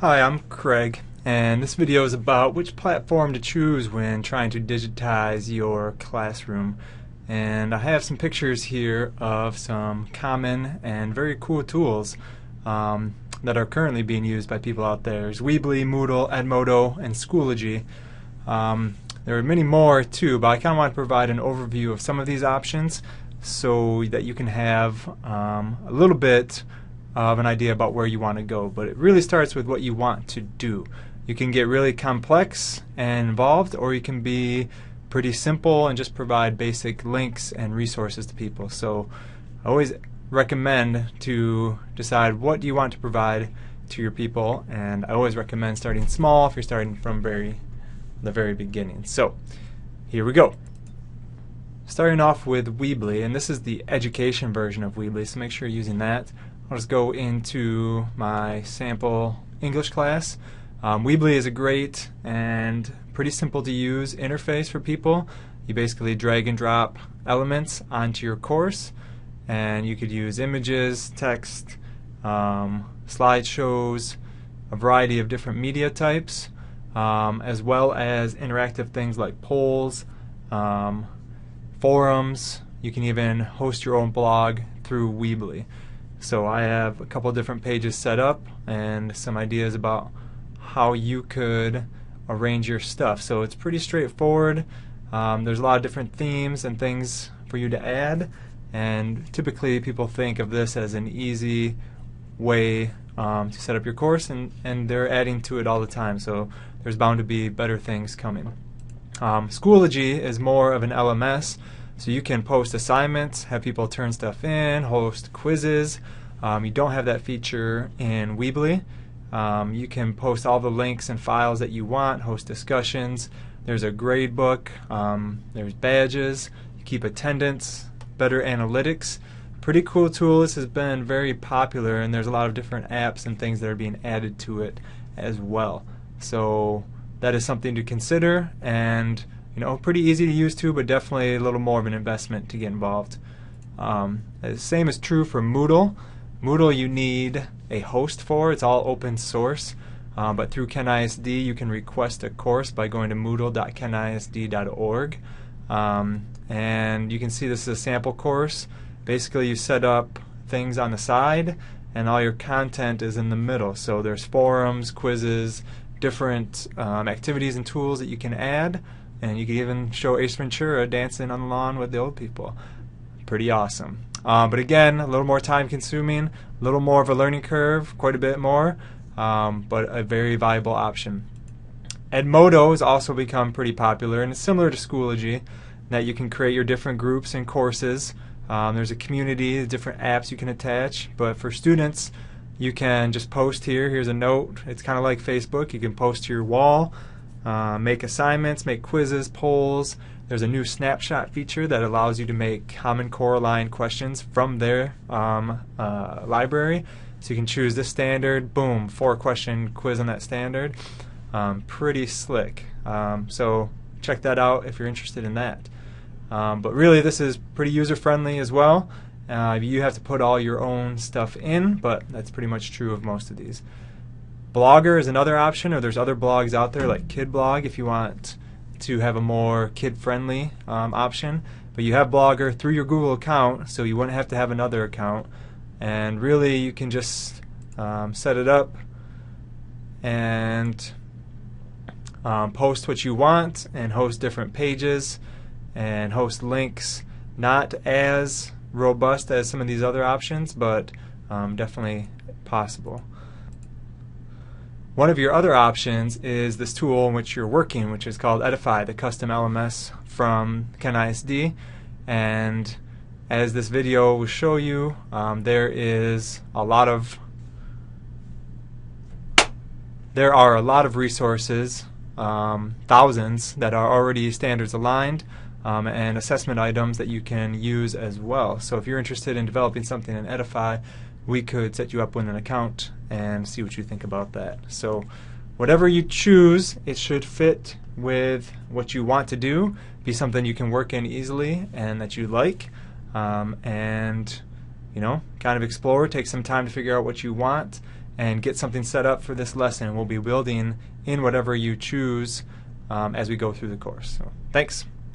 Hi, I'm Craig, and this video is about which platform to choose when trying to digitize your classroom. And I have some pictures here of some common and very cool tools that are currently being used by people out there. There's Weebly, Moodle, Edmodo, and Schoology. There are many more too, but I kind of want to provide an overview of some of these options so that you can have a little bit of an idea about where you want to go. But it really starts with what you want to do. You can get really complex and involved, or you can be pretty simple and just provide basic links and resources to people. So I always recommend to decide what do you want to provide to your people, and I always recommend starting small if you're starting from the very beginning. So here we go. Starting off with Weebly, and this is the education version of Weebly, so make sure you're using that. I'll just go into my sample English class. Weebly is a great and pretty simple to use interface for people. You basically drag and drop elements onto your course, and you could use images, text, slideshows, a variety of different media types, as well as interactive things like polls, forums. You can even host your own blog through Weebly. So I have a couple different pages set up and some ideas about how you could arrange your stuff. So it's pretty straightforward. There's a lot of different themes and things for you to add, and typically people think of this as an easy way to set up your course, and they're adding to it all the time, so there's bound to be better things coming. Schoology is more of an LMS, so you can post assignments, have people turn stuff in, host quizzes. You don't have that feature in Weebly. You can post all the links and files that you want, host discussions. There's a grade book, there's badges, you keep attendance, better analytics. Pretty cool tool. This has been very popular, and there's a lot of different apps and things that are being added to it as well. So that is something to consider, and pretty easy to use too, but definitely a little more of an investment to get involved. The same is true for Moodle. Moodle you need a host for. It's all open source, but through KenISD you can request a course by going to moodle.kenisd.org, and you can see this is a sample course. Basically you set up things on the side and all your content is in the middle. So there's forums, quizzes, different activities and tools that you can add. And you can even show Ace Ventura dancing on the lawn with the old people. Pretty awesome. But again, a little more time consuming, a little more of a learning curve, quite a bit more, but a very viable option. Edmodo has also become pretty popular, and it's similar to Schoology, that you can create your different groups and courses. There's a community, different apps you can attach, but for students, you can just post here. Here's a note. It's kind of like Facebook. You can post to your wall. Make assignments, make quizzes, polls. There's a new snapshot feature that allows you to make Common Core line questions from their library. So you can choose this standard, boom, 4-question quiz on that standard. Pretty slick. So check that out if you're interested in that. But really this is pretty user-friendly as well. You have to put all your own stuff in, but that's pretty much true of most of these. Blogger is another option, or there's other blogs out there like Kid Blog if you want to have a more kid-friendly option. But you have Blogger through your Google account, so you wouldn't have to have another account. And really you can just set it up and post what you want and host different pages and host links. Not as robust as some of these other options, but definitely possible. One of your other options is this tool in which you're working, which is called Edify, the custom LMS from KenISD. And as this video will show you, there are a lot of resources, thousands that are already standards aligned, and assessment items that you can use as well. So if you're interested in developing something in Edify, we could set you up with an account and see what you think about that. So whatever you choose, it should fit with what you want to do, be something you can work in easily and that you like, and kind of explore, take some time to figure out what you want, and get something set up for this lesson. We'll be building in whatever you choose as we go through the course. So, thanks.